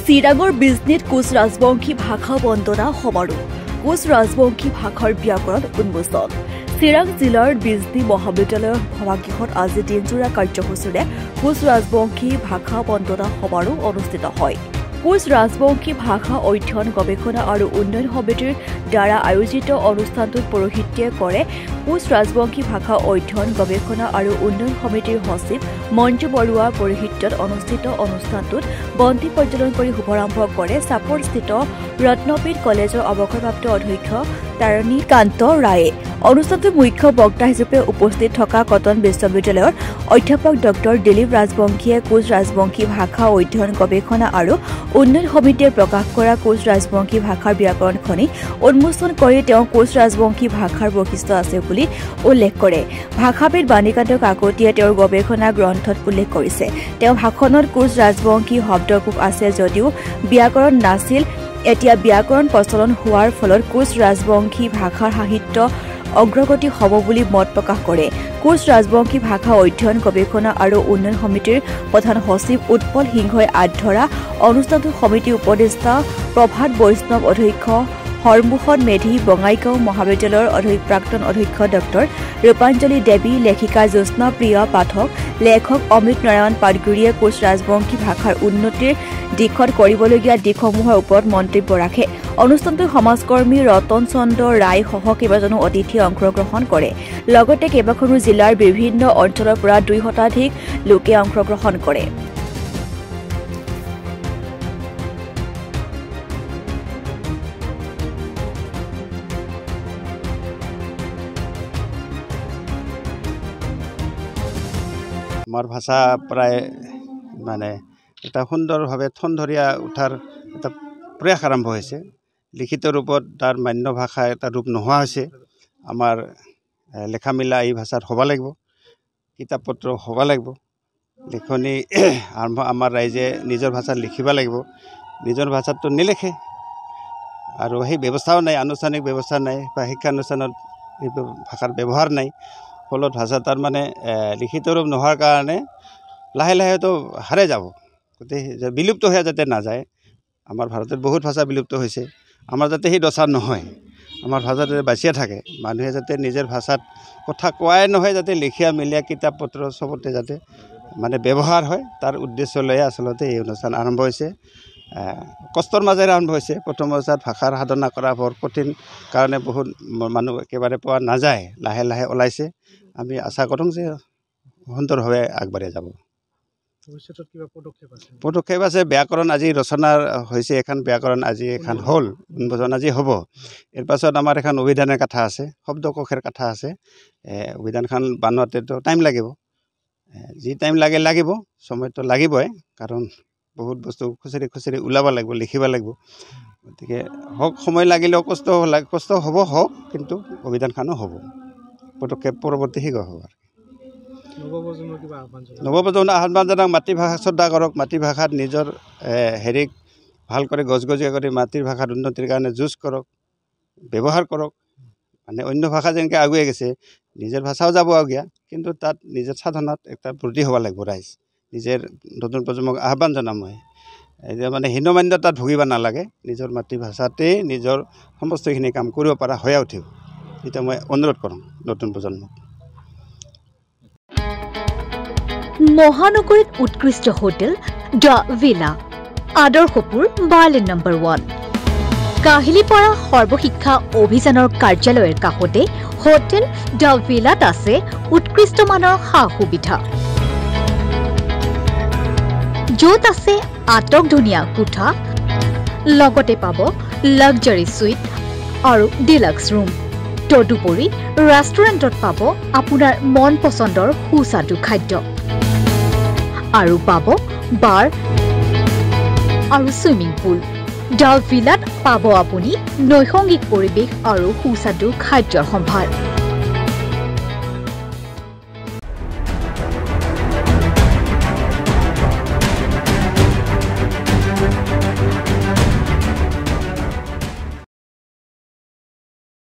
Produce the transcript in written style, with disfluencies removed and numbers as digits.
চিৰাঙৰ বিজনেত কোচ ৰাজবংশী ভাষা বন্দনা সমাৰোহ কোচ ৰাজবংশী ভাষাৰ ব্যাকৰণ উন্মোচন চিৰাং জিলাৰ বিজনী মহাবিদ্যালয়ৰ সভাগৃহত আজি দিনজোৰা কাৰ্যসূচীৰে কোচ ৰাজবংশী ভাষা বন্দনা সমাৰোহ অনুষ্ঠিত হয়। কোচ ৰাজবংশী ভাষা অধ্যয়ন গৱেষণা আৰু উন্নয়ন সমিতিৰ দ্বাৰা আয়োজিত অনুষ্ঠানটোত পৌৰোহিত্য কৰে কোচ ৰাজবংশী ভাষা অধ্যয়ন গৱেষণা আৰু উন্নয়ন সমিতিৰ সচিব মঞ্জু বৰুৱাৰ পৌৰোহিত্যত অনুষ্ঠিত অনুষ্ঠানটোত বন্তি প্ৰজ্বলন কৰি শুভাৰম্ভ কৰে চাপৰস্থিত ৰত্নপীঠ কলেজৰ অৱসৰপ্ৰাপ্ত অধ্যক্ষ তাৰণী কান্ত ৰায়ে। অনুষ্ঠানটোৰ মুখ্য বক্তা হিচাপে উপস্থিত থকা কটন বিশ্ববিদ্যালয়ৰ অধ্যাপক ডক্টৰ দিলীপ ৰাজবংশীয়ে কোচ ৰাজবংশী ভাষা অধ্যয়ন গৱেষণা আৰু উন্নয়ন সমিতিয়ে প্ৰকাশ কৰা কোচ ৰাজবংশী ভাষাৰ ব্যাকৰণখনি উন্মোচন কৰি তেওঁ কোচ ৰাজবংশী ভাষাৰ বৈশিষ্ট্য আছে বুলি উল্লেখ কৰে। ভাষাবিদ বাণীকান্ত কাকতিয়ে তেওঁৰ গৱেষণা গ্ৰন্থত উল্লেখ কৰিছে। তেওঁ ভাষণত কোচ ৰাজবংশী শব্দকোষ আছে যদিও ব্যাকৰণ নাছিল। এতিয়া ব্যাকৰণ প্ৰচলন হোৱাৰ ফলত কোচ ৰাজবংশী ভাষাৰ সাহিত্য অগ্ৰগতি হ'ব বুলি মত প্ৰকাশ কৰে। কোচ ৰাজবংশী ভাষা অধ্যয়ন গৱেষণা আৰু উন্নয়ন সমিতিৰ প্ৰধান সচিব উৎপল সিংহই আধৰা অনুষ্ঠানটোত সমিতিৰ উপদেষ্টা প্ৰভাত বৈষ্ণৱ অধ্যক্ষ হৰমোহন মেধি বঙাইগাঁও মহাবিদ্যালয়ৰ প্ৰাক্তন অধ্যক্ষ ডক্টৰ ৰূপাঞ্জলি দেৱী লেখিকা জ্যোৎস্না প্ৰিয়া পাঠক লেখক অমিত নাৰায়ণ পাটগুৰিয়ে কোচ ৰাজবংশী ভাষাৰ উন্নতিৰ দিশত কৰিবলগীয়া দিশসমূহৰ ওপৰত মন্তব্য ৰাখে। অনুষ্ঠানটোত সমাজকৰ্মী ৰতন চন্দ্ৰ ৰায় সহ কেইবাজনো অতিথিয়ে অংশগ্ৰহণ কৰে। লগতে কেইবাখনো জিলাৰ বিভিন্ন অঞ্চলৰ পৰা 2 শতাধিক লোকে অংশগ্ৰহণ কৰে। আমাৰ ভাষা প্ৰায় মানে এটা সুন্দৰভাৱে ঠনধৰীয়া উঠাৰ এটা প্ৰয়াস আৰম্ভ হৈছে। লিখিত ৰূপত তাৰ মান্য ভাষা এটা ৰূপ নোহোৱা হৈছে। আমাৰ লেখা মেলা এই ভাষাত হ'ব লাগিব, কিতাপ পত্ৰ হ'ব লাগিব, লিখনি আমাৰ ৰাইজে নিজৰ ভাষাত লিখিব লাগিব। নিজৰ ভাষাততো নিলিখে আৰু সেই ব্যৱস্থাও নাই, আনুষ্ঠানিক ব্যৱস্থা নাই বা শিক্ষানুষ্ঠানত এই ভাষাৰ ব্যৱহাৰ নাই। ফলত ভাষা তাৰ মানে লিখিত ৰূপ নোহোৱাৰ কাৰণে লাহে লাহেতো হাৰে যাব, গতিকে বিলুপ্ত হৈ যাতে নাযায়। আমাৰ ভাৰতত বহুত ভাষা বিলুপ্ত হৈছে, আমাৰ যাতে সেই দশা নহয়, আমাৰ ভাষা যাতে বাচিয়ে থাকে। মানুহে যাতে নিজৰ ভাষাত কথা কোৱাই নহয়, যাতে লিখা মেলিয়া কিতাপ পত্ৰ চবতে যাতে মানে ব্যৱহাৰ হয়, তাৰ উদ্দেশ্য লৈ আচলতে এই অনুষ্ঠান আৰম্ভ হৈছে। কষ্টৰ মাজেৰে আৰম্ভ হৈছে। প্ৰথম অৱস্থাত ভাষাৰ সাধনা কৰা বৰ কঠিন কাৰণে বহুত মানুহ একেবাৰে পোৱা নাযায়, লাহে লাহে ওলাইছে। আমি আশা কৰোঁ যে সুন্দৰভাৱে আগবাঢ়ি যাব। ভৱিষ্যতত কিবা পদক্ষেপ আছে। ব্যাকৰণ আজি ৰচনা হৈছে, এখন ব্যাকৰণ আজি এখন হ'ল, উন্মোচন আজি হ'ব। ইয়াৰ পাছত আমাৰ এখন অভিধানৰ কথা আছে, শব্দকোষৰ কথা আছে। অভিধানখন বনোৱাতেতো টাইম লাগিব, যি টাইম লাগিব, সময়টো লাগিবই, কাৰণ বহুত বস্তু খুচৰি ওলাব লাগিব, লিখিব লাগিব। গতিকে হওক, সময় লাগিলেও কষ্ট হ'ব, হওক, কিন্তু অভিধানখনো হ'ব। পদক্ষেপ পৰৱৰ্তী শীঘ্ৰ হ'ব। নৱপ্ৰজন্মৰ আহ্বান জনাওক, মাতৃভাষাক শ্ৰদ্ধা কৰক, মাতৃভাষাত নিজৰ হেৰিক ভাল কৰি গজগজীয়া কৰি মাতৃভাষাৰ উন্নতিৰ কাৰণে যুঁজ কৰক, ব্যৱহাৰ কৰক। মানে অন্য ভাষা যেনেকৈ আগুৱাই গৈছে, নিজৰ ভাষাও যাব আগুৱাই, কিন্তু তাত নিজৰ সাধনাত এটা ব্ৰতী হ'ব লাগিব ৰাইজ। নিজৰ নতুন প্ৰজন্মক আহ্বান জনাম মই, এতিয়া মানে হীনমান্যতাত ভুগিব নালাগে, নিজৰ মাতৃভাষাতেই নিজৰ সমস্তখিনি কাম কৰিব পৰা হৈ উঠিব, এতিয়া মই অনুৰোধ কৰোঁ নতুন প্ৰজন্মক। মহানগৰীত উৎকৃষ্ট হোটেল দ্য ভিলা, আদৰ্শপুৰ বাৰ্লিন নম্বৰ 1। কাহিলীপাৰা সৰ্বশিক্ষা অভিযানৰ কাৰ্যালয়ৰ কাষতে হোটেল দ্য ভিলাত আছে উৎকৃষ্ট মানৰ সা সুবিধা, য'ত আছে আটকধুনীয়া কোঠা, লগতে পাব লাক্সাৰী সুইট আৰু ডিলাক্স ৰুম। তদুপৰি ৰেষ্টুৰেণ্টত পাব আপোনাৰ মন পচন্দৰ সুস্বাদু খাদ্য আৰু পাব বাৰ আৰু ছুইমিং পুল। দ্য ভিলাত পাব আপুনি নৈসংগিক পৰিৱেশ আৰু সুস্বাদু খাদ্যৰ সম্ভাৰ।